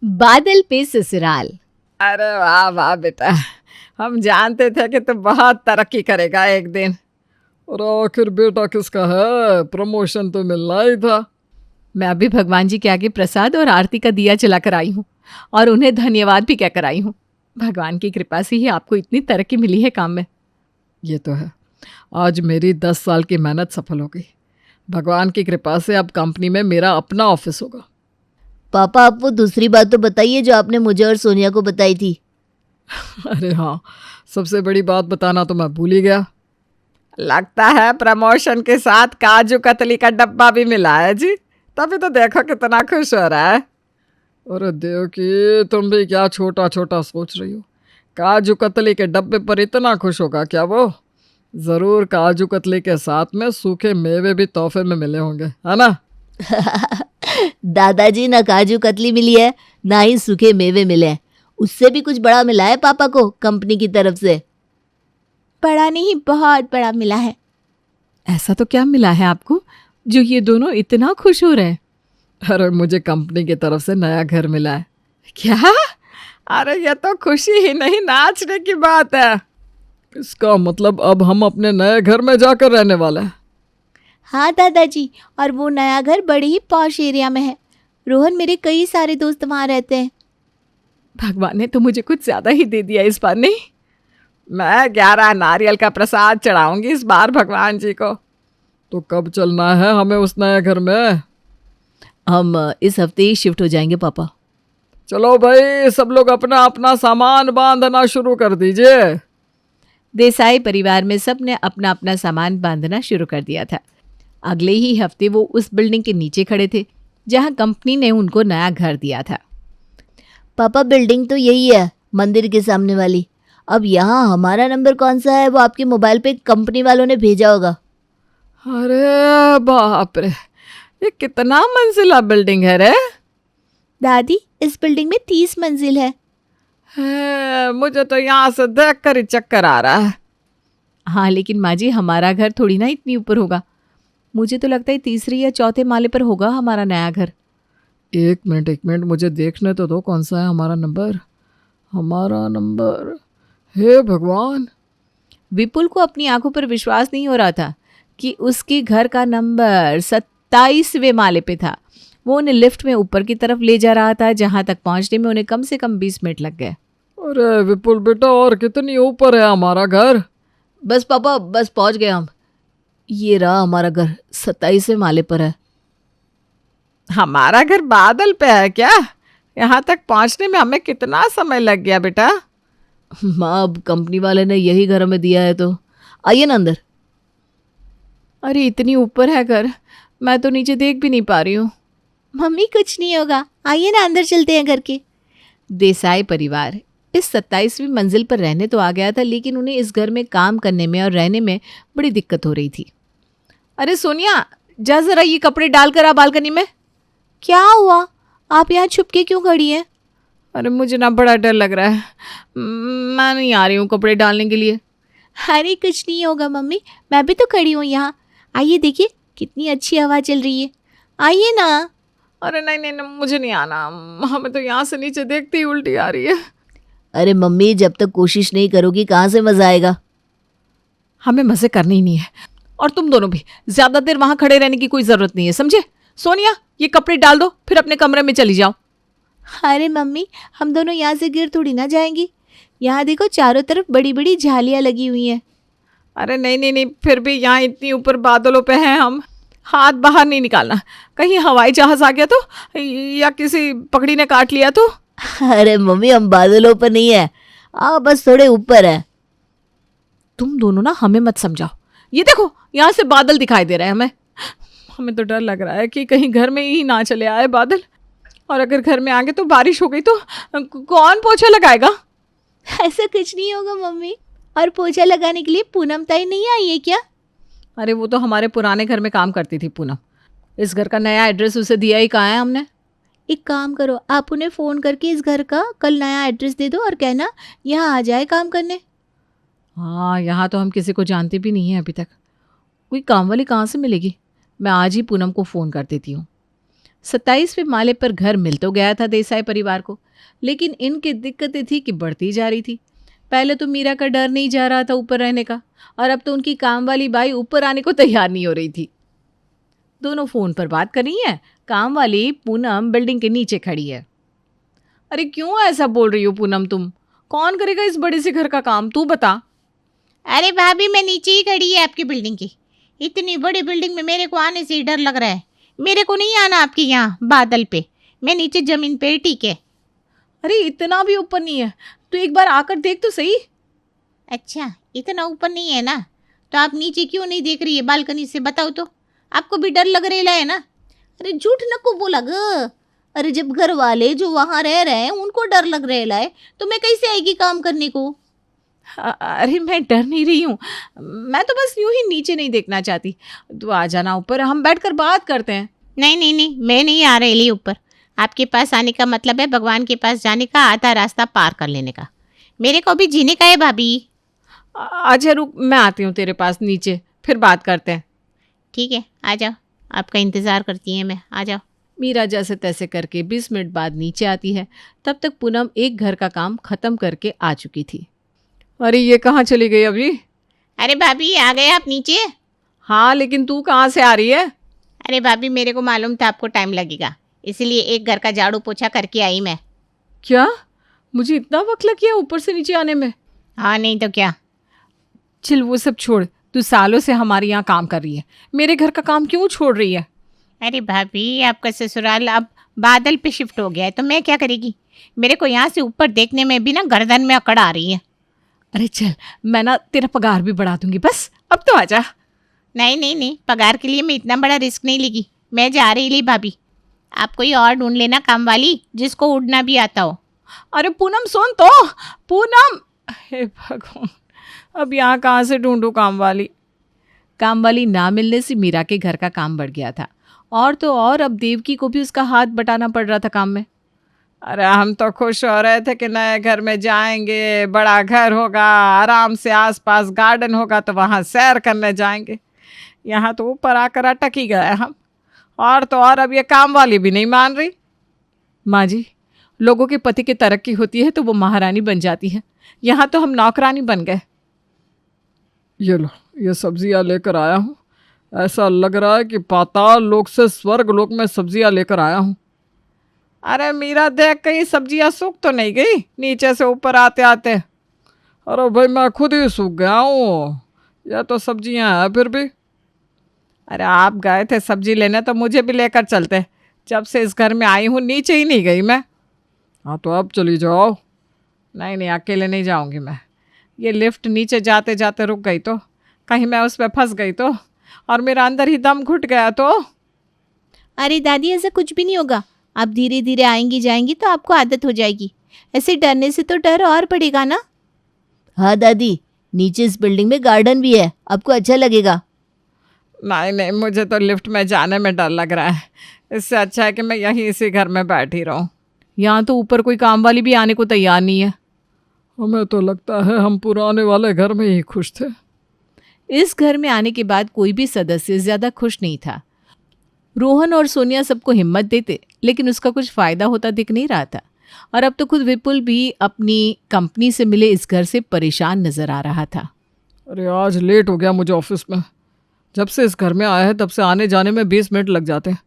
बादल पे ससुराल। अरे वाह वाह बेटा, हम जानते थे कि तू बहुत तरक्की करेगा एक दिन। और आखिर बेटा किसका है, प्रमोशन तो मिलना ही था। मैं अभी भगवान जी के आगे प्रसाद और आरती का दिया जलाकर आई हूँ और उन्हें धन्यवाद भी कहकर आई हूँ। भगवान की कृपा से ही आपको इतनी तरक्की मिली है काम में। ये तो है, आज मेरी 10 साल की मेहनत सफल हो गई। भगवान की कृपा से अब कंपनी में मेरा अपना ऑफिस होगा। पापा, आप वो दूसरी बात तो बताइए जो आपने मुझे और सोनिया को बताई थी। अरे हाँ, सबसे बड़ी बात बताना तो मैं भूल ही गया। लगता है प्रमोशन के साथ काजू कतली का डब्बा भी मिला है जी, तभी तो देखो कितना खुश हो रहा है। अरे देवकी, तुम भी क्या छोटा छोटा सोच रही हो। काजू कतली के डब्बे पर इतना खुश होगा क्या वो? ज़रूर काजू कतली के साथ में सूखे मेवे भी तोहफे में मिले होंगे, है ना? दादाजी, ना काजू कतली मिली है ना ही सूखे मेवे मिले हैं। उससे भी कुछ बड़ा मिला है पापा को कंपनी की तरफ से। बड़ा नहीं, बहुत बड़ा मिला है। ऐसा तो क्या मिला है आपको जो ये दोनों इतना खुश हो रहे हैं? अरे मुझे कंपनी की तरफ से नया घर मिला है। क्या? अरे ये तो खुशी ही नहीं, नाचने की बात है। इसका मतलब अब हम अपने नए घर में जाकर रहने वाले हैं। हाँ दादाजी, और वो नया घर बड़े ही पॉश एरिया में है। रोहन, मेरे कई सारे दोस्त वहाँ रहते हैं। भगवान ने तो मुझे कुछ ज़्यादा ही दे दिया इस बार। नहीं, मैं 11 नारियल का प्रसाद चढ़ाऊंगी इस बार भगवान जी को। तो कब चलना है हमें उस नए घर में? हम इस हफ्ते ही शिफ्ट हो जाएंगे पापा। चलो भाई, सब लोग अपना अपना सामान बांधना शुरू कर दीजिए। देसाई परिवार में सब ने अपना अपना सामान बांधना शुरू कर दिया था। अगले ही हफ्ते वो उस बिल्डिंग के नीचे खड़े थे जहां कंपनी ने उनको नया घर दिया था। पापा, बिल्डिंग तो यही है, मंदिर के सामने वाली। अब यहाँ हमारा नंबर कौन सा है वो आपके मोबाइल पे कंपनी वालों ने भेजा होगा। अरे बाप रे, ये कितना मंजिला बिल्डिंग है रे? दादी, इस बिल्डिंग में 30 मंजिल है। मुझे तो यहाँ से देख कर ही चक्कर आ रहा है। हाँ, लेकिन माँ जी, हमारा घर थोड़ी ना इतनी ऊपर होगा। मुझे तो लगता है 3रे या 4थे माले पर होगा हमारा नया घर। एक मिनट, मुझे देखने तो दो कौन सा है हमारा नंबर। हमारा नंबर, हे भगवान। विपुल को अपनी आंखों पर विश्वास नहीं हो रहा था कि उसके घर का नंबर 27वें माले पे था। वो उन्हें लिफ्ट में ऊपर की तरफ ले जा रहा था, जहां तक पहुंचने में उन्हें कम से कम 20 मिनट लग गए। अरे विपुल बेटा, और कितनी ऊपर है हमारा घर? बस पापा, बस पहुंच गए हम। ये रहा हमारा घर, 27वें माले पर है। हमारा घर बादल पे है क्या? यहाँ तक पहुँचने में हमें कितना समय लग गया बेटा? माँ, अब कंपनी वाले ने यही घर हमें दिया है तो आइए ना अंदर। अरे इतनी ऊपर है घर, मैं तो नीचे देख भी नहीं पा रही हूँ। मम्मी, कुछ नहीं होगा, आइए ना अंदर चलते हैं घर के। देसाई परिवार इस 27वीं मंजिल पर रहने तो आ गया था, लेकिन उन्हें इस घर में काम करने में और रहने में बड़ी दिक्कत हो रही थी। अरे सोनिया, जा जरा ये कपड़े डालकर आ बालकनी में। क्या हुआ? आप यहाँ छुप के क्यों खड़ी हैं? अरे मुझे ना बड़ा डर लग रहा है, मैं नहीं आ रही हूँ कपड़े डालने के लिए। अरे कुछ नहीं होगा मम्मी, मैं भी तो खड़ी हूँ यहाँ। आइए, देखिए कितनी अच्छी हवा चल रही है। आइए ना। अरे नहीं नहीं नहीं, मुझे नहीं आना, हमें तो यहाँ से नीचे देखते ही उल्टी आ रही है। अरे मम्मी, जब तक कोशिश नहीं करोगी कहाँ से मजा आएगा? हमें मज़े करने ही नहीं है, और तुम दोनों भी ज़्यादा देर वहाँ खड़े रहने की कोई ज़रूरत नहीं है, समझे? सोनिया, ये कपड़े डाल दो, फिर अपने कमरे में चली जाओ। अरे मम्मी, हम दोनों यहाँ से गिर थोड़ी ना जाएंगी। यहाँ देखो, चारों तरफ बड़ी बड़ी झालियाँ लगी हुई हैं। अरे नहीं नहीं नहीं, फिर भी यहाँ इतनी ऊपर बादलों पे हैं हम, हाथ बाहर नहीं निकालना। कहीं हवाई जहाज आ गया तो, या किसी पकड़ी ने काट लिया तो। अरे मम्मी, हम बादलों पर नहीं है, बस थोड़े ऊपर है। तुम दोनों ना हमें मत समझाओ। ये देखो, यहाँ से बादल दिखाई दे रहे हैं हमें तो डर लग रहा है कि कहीं घर में ही ना चले आए बादल, और अगर घर में आ गए तो बारिश हो गई तो कौन पोछा लगाएगा? ऐसा कुछ नहीं होगा मम्मी। और पोछा लगाने के लिए पूनम ताई नहीं आई है क्या? अरे वो तो हमारे पुराने घर में काम करती थी पूनम। इस घर का नया एड्रेस उसे दिया ही कहाँ है हमने। एक काम करो, आप उन्हें फ़ोन करके इस घर का कल नया एड्रेस दे दो और कहना यहाँ आ जाए काम करने। हाँ, यहाँ तो हम किसी को जानते भी नहीं हैं अभी तक। कोई काम वाली कहाँ से मिलेगी? मैं आज ही पूनम को फ़ोन कर देती हूँ। 27वें माले पर घर मिल तो गया था देसाई परिवार को, लेकिन इनकी दिक्कतें थी कि बढ़ती जा रही थी। पहले तो मीरा का डर नहीं जा रहा था ऊपर रहने का, और अब तो उनकी काम वाली बाई ऊपर आने को तैयार नहीं हो रही थी। दोनों फ़ोन पर बात कर रही हैं। काम वाली पूनम बिल्डिंग के नीचे खड़ी है। अरे क्यों ऐसा बोल रही हो पूनम तुम? कौन करेगा इस बड़े से घर का काम, तू बता। अरे भाभी, मैं नीचे ही खड़ी है आपकी बिल्डिंग की। इतनी बड़ी बिल्डिंग में मेरे को आने से ही डर लग रहा है। मेरे को नहीं आना आपके यहाँ बादल पे, मैं नीचे जमीन पे ठीक है। अरे इतना भी ऊपर नहीं है, तू एक बार आकर देख तो सही। अच्छा, इतना ऊपर नहीं है ना, तो आप नीचे क्यों नहीं देख रही है बालकनी से? बताओ तो, आपको भी डर लग रहा है ना? अरे झूठ नको बोला ग। अरे जब घर वाले जो वहाँ रह रहे हैं उनको डर लग रहा है, तो मैं कैसे आएगी काम करने को? अरे मैं डर नहीं रही हूँ, मैं तो बस यूं ही नीचे नहीं देखना चाहती। तू आ जाना ऊपर, हम बैठकर बात करते हैं। नहीं नहीं नहीं, मैं नहीं आ रही ऊपर। आपके पास आने का मतलब है भगवान के पास जाने का, आधा रास्ता पार कर लेने का। मेरे को भी जीने का है भाभी। अच्छा रुक, मैं आती हूँ तेरे पास नीचे, फिर बात करते हैं। ठीक है, आ जाओ, आपका इंतज़ार करती है मैं, आ जाओ। मीरा जैसे तैसे करके 20 मिनट बाद नीचे आती है। तब तक पूनम एक घर का काम ख़त्म करके आ चुकी थी। अरे ये कहाँ चली गई अभी? अरे भाभी, आ गए आप नीचे? हाँ, लेकिन तू कहाँ से आ रही है? अरे भाभी, मेरे को मालूम था आपको टाइम लगेगा, इसलिए एक घर का झाड़ू पोछा करके आई मैं। क्या? मुझे इतना वक्त लग गया ऊपर से नीचे आने में? हाँ, नहीं तो क्या। चल वो सब छोड़, तू सालों से हमारे यहाँ काम कर रही है, मेरे घर का काम क्यों छोड़ रही है? अरे भाभी, आपका ससुराल अब बादल पे शिफ्ट हो गया है, तो मैं क्या करेगी? मेरे को यहाँ से ऊपर देखने में भी ना गर्दन में अकड़ आ रही है। अरे चल, मैं ना तेरा पगार भी बढ़ा दूंगी, बस अब तो आजा। नहीं नहीं नहीं, पगार के लिए मैं इतना बड़ा रिस्क नहीं लेगी, मैं जा रही ली भाभी। आप कोई और ढूंढ लेना काम वाली जिसको उड़ना भी आता हो। अरे पूनम सुन तो, पूनम। हे भगवान, अब यहाँ कहाँ से ढूंढूं काम वाली? काम वाली ना मिलने से मीरा के घर का काम बढ़ गया था, और तो और अब देवकी को भी उसका हाथ बटाना पड़ रहा था काम में। अरे हम तो खुश हो रहे थे कि नए घर में जाएंगे, बड़ा घर होगा, आराम से आसपास गार्डन होगा, तो वहाँ सैर करने जाएंगे। यहाँ तो ऊपर आकर अटक ही गए हम, और तो और अब ये काम वाली भी नहीं मान रही। माँ जी, लोगों के पति की तरक्की होती है तो वो महारानी बन जाती है, यहाँ तो हम नौकरानी बन गए। ये लो, ये सब्जियां लेकर आया हूँ। ऐसा लग रहा है कि पाताल लोक से स्वर्ग लोक में सब्जियां लेकर आया हूँ। अरे मीरा देख, कहीं सब्जियां सूख तो नहीं गई नीचे से ऊपर आते आते? अरे भाई, मैं खुद ही सूख गया हूँ, यह तो सब्जियां हैं फिर भी। अरे आप गए थे सब्जी लेने तो मुझे भी लेकर चलते। जब से इस घर में आई हूँ नीचे ही नहीं गई मैं। हाँ तो आप चली जाओ। नहीं नहीं, अकेले नहीं जाऊंगी मैं। ये लिफ्ट नीचे जाते जाते रुक गई तो, कहीं मैं उस पर फंस गई तो, और मेरा अंदर ही दम घुट गया तो। अरे दादी, ऐसा कुछ भी नहीं होगा, आप धीरे धीरे आएंगी जाएंगी तो आपको आदत हो जाएगी। ऐसे डरने से तो डर और बढ़ेगा ना। हाँ दादी, नीचे इस बिल्डिंग में गार्डन भी है, आपको अच्छा लगेगा। नहीं नहीं, मुझे तो लिफ्ट में जाने में डर लग रहा है। इससे अच्छा है कि मैं यहीं इसी घर में बैठी रहूं। यहाँ तो ऊपर कोई काम वाली भी आने को तैयार नहीं है। हमें तो लगता है हम पुराने वाले घर में ही खुश थे। इस घर में आने के बाद कोई भी सदस्य ज़्यादा खुश नहीं था। रोहन और सोनिया सबको हिम्मत देते, लेकिन उसका कुछ फ़ायदा होता दिख नहीं रहा था। और अब तो खुद विपुल भी अपनी कंपनी से मिले इस घर से परेशान नज़र आ रहा था। अरे आज लेट हो गया मुझे ऑफिस में। जब से इस घर में आया है तब से आने जाने में 20 मिनट लग जाते हैं।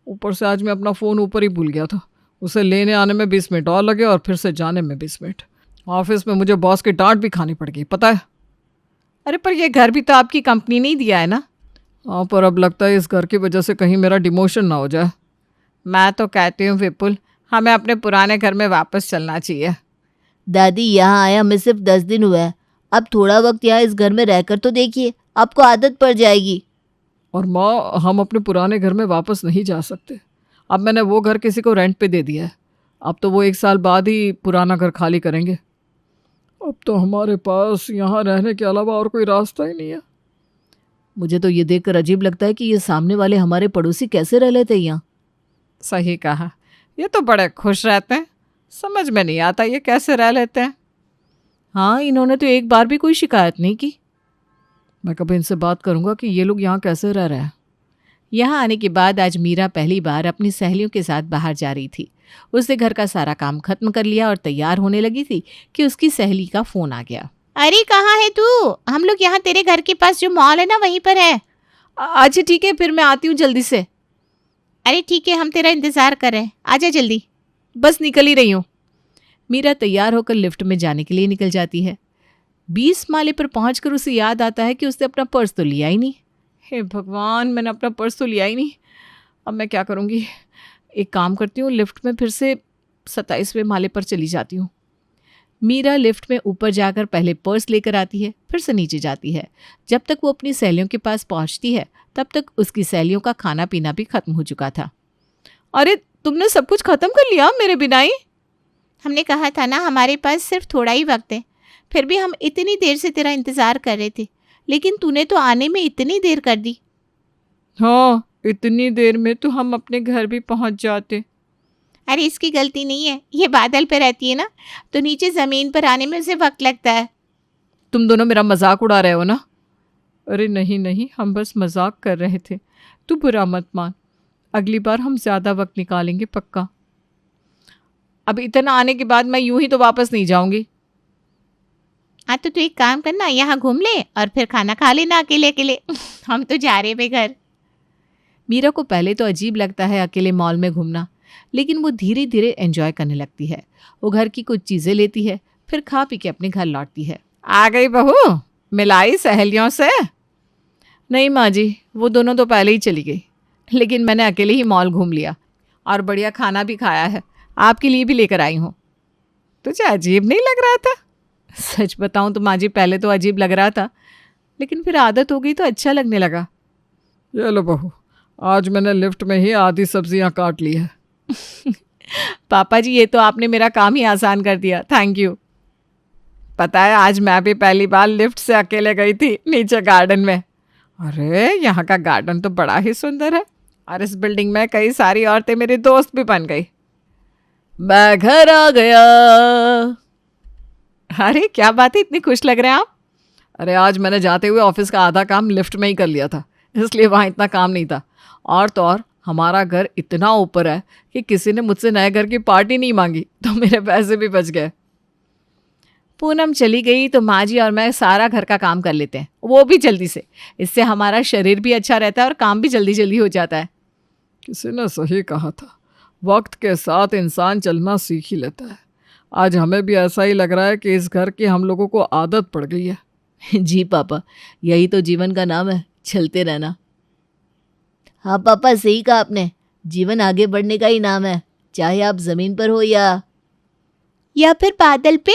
ऊपर से आज मैं अपना फ़ोन ऊपर ही भूल गया था। उसे लेने आने में 20 मिनट और लगे और फिर से जाने में 20 मिनट। ऑफिस में मुझे बॉस की डांट भी खानी पड़ गई, पता है। अरे पर यह घर भी तो आपकी कंपनी नहीं दिया है ना। हाँ, पर अब लगता है इस घर की वजह से कहीं मेरा डिमोशन ना हो जाए। मैं तो कहती हूँ विपुल, हमें अपने पुराने घर में वापस चलना चाहिए। दादी, यहाँ आया हमें सिर्फ 10 दिन हुआ है, अब थोड़ा वक्त यहाँ इस घर में रहकर तो देखिए, आपको आदत पड़ जाएगी। और माँ, हम अपने पुराने घर में वापस नहीं जा सकते। अब मैंने वो घर किसी को रेंट पे दे दिया है। अब तो वो 1 साल बाद ही पुराना घर खाली करेंगे। अब तो हमारे पास यहाँ रहने के अलावा और कोई रास्ता ही नहीं है। मुझे तो ये देखकर अजीब लगता है कि ये सामने वाले हमारे पड़ोसी कैसे रह लेते हैं यहाँ। सही कहा, ये तो बड़े खुश रहते हैं, समझ में नहीं आता ये कैसे रह लेते हैं। हाँ, इन्होंने तो एक बार भी कोई शिकायत नहीं की। मैं कभी इनसे बात करूँगा कि ये लोग यहाँ कैसे रह रहे हैं। यहाँ आने के बाद आज मीरा पहली बार अपनी सहेलियों के साथ बाहर जा रही थी। उसने घर का सारा काम खत्म कर लिया और तैयार होने लगी थी कि उसकी सहेली का फोन आ गया। अरे कहाँ है तू? हम लोग यहाँ तेरे घर के पास जो मॉल है ना वहीं पर है। अच्छा ठीक है, फिर मैं आती हूँ जल्दी से। अरे ठीक है, हम तेरा इंतजार कर रहे हैं, आजा जल्दी। बस निकल ही रही हूँ। मीरा तैयार होकर लिफ्ट में जाने के लिए निकल जाती है। 20 माले पर पहुंचकर उसे याद आता है कि उसने अपना पर्स तो लिया ही नहीं। हे भगवान, मैंने अपना पर्स तो लिया ही नहीं। अब मैं क्या करूँगी? एक काम करती हूँ, लिफ्ट में फिर से 27वें माले पर चली जाती हूँ। मीरा लिफ्ट में ऊपर जाकर पहले पर्स लेकर आती है, फिर से नीचे जाती है। जब तक वो अपनी सहेलियों के पास पहुंचती है तब तक उसकी सहेलियों का खाना पीना भी खत्म हो चुका था। अरे तुमने सब कुछ खत्म कर लिया मेरे बिना ही? हमने कहा था ना हमारे पास सिर्फ थोड़ा ही वक्त है, फिर भी हम इतनी देर से तेरा इंतजार कर रहे थे, लेकिन तूने तो आने में इतनी देर कर दी। हाँ, इतनी देर में तो हम अपने घर भी पहुंच जाते। अरे इसकी गलती नहीं है, ये बादल पे रहती है ना, तो नीचे ज़मीन पर आने में उसे वक्त लगता है। तुम दोनों मेरा मजाक उड़ा रहे हो ना? अरे नहीं नहीं, हम बस मजाक कर रहे थे, तू बुरा मत मान। अगली बार हम ज़्यादा वक्त निकालेंगे पक्का। अब इतना आने के बाद मैं यूं ही तो वापस नहीं जाऊंगी। हाँ तो तू एक काम करना, यहाँ घूम ले और फिर खाना खा लेना अकेले अकेले। हम तो जा रहे हैं घर। मीरा को पहले तो अजीब लगता है अकेले मॉल में घूमना, लेकिन वो धीरे धीरे एंजॉय करने लगती है। वो घर की कुछ चीज़ें लेती है, फिर खा पी के अपने घर लौटती है। आ गई बहू, मिलाई सहेलियों से? नहीं माँ जी, वो दोनों तो पहले ही चली गई, लेकिन मैंने अकेले ही मॉल घूम लिया और बढ़िया खाना भी खाया है। आपके लिए भी लेकर आई हूँ। तुझे अजीब नहीं लग रहा था? सच बताऊँ तो माँ जी, पहले तो अजीब लग रहा था, लेकिन फिर आदत हो गई तो अच्छा लगने लगा। ये लो बहू, आज मैंने लिफ्ट में ही आधी सब्जियां काट ली है। पापा जी, ये तो आपने मेरा काम ही आसान कर दिया, थैंक यू। पता है, आज मैं भी पहली बार लिफ्ट से अकेले गई थी नीचे गार्डन में। अरे यहाँ का गार्डन तो बड़ा ही सुंदर है, और इस बिल्डिंग में कई सारी औरतें मेरी दोस्त भी बन गई। मैं घर आ गया। अरे क्या बात है, इतनी खुश लग रहे हैं आप? अरे आज मैंने जाते हुए ऑफिस का आधा काम लिफ्ट में ही कर लिया था, इसलिए वहाँ इतना काम नहीं था। और तो और हमारा घर इतना ऊपर है कि किसी ने मुझसे नए घर की पार्टी नहीं मांगी, तो मेरे पैसे भी बच गए। पूनम चली गई तो माँ जी और मैं सारा घर का काम कर लेते हैं, वो भी जल्दी से। इससे हमारा शरीर भी अच्छा रहता है और काम भी जल्दी जल्दी हो जाता है। किसी ने सही कहा था, वक्त के साथ इंसान चलना सीख ही लेता है। आज हमें भी ऐसा ही लग रहा है कि इस घर की हम लोगों को आदत पड़ गई है। जी पापा, यही तो जीवन का नाम है, चलते रहना। हाँ पापा, सही कहा आपने, जीवन आगे बढ़ने का ही नाम है, चाहे आप जमीन पर हो या फिर बादल पे।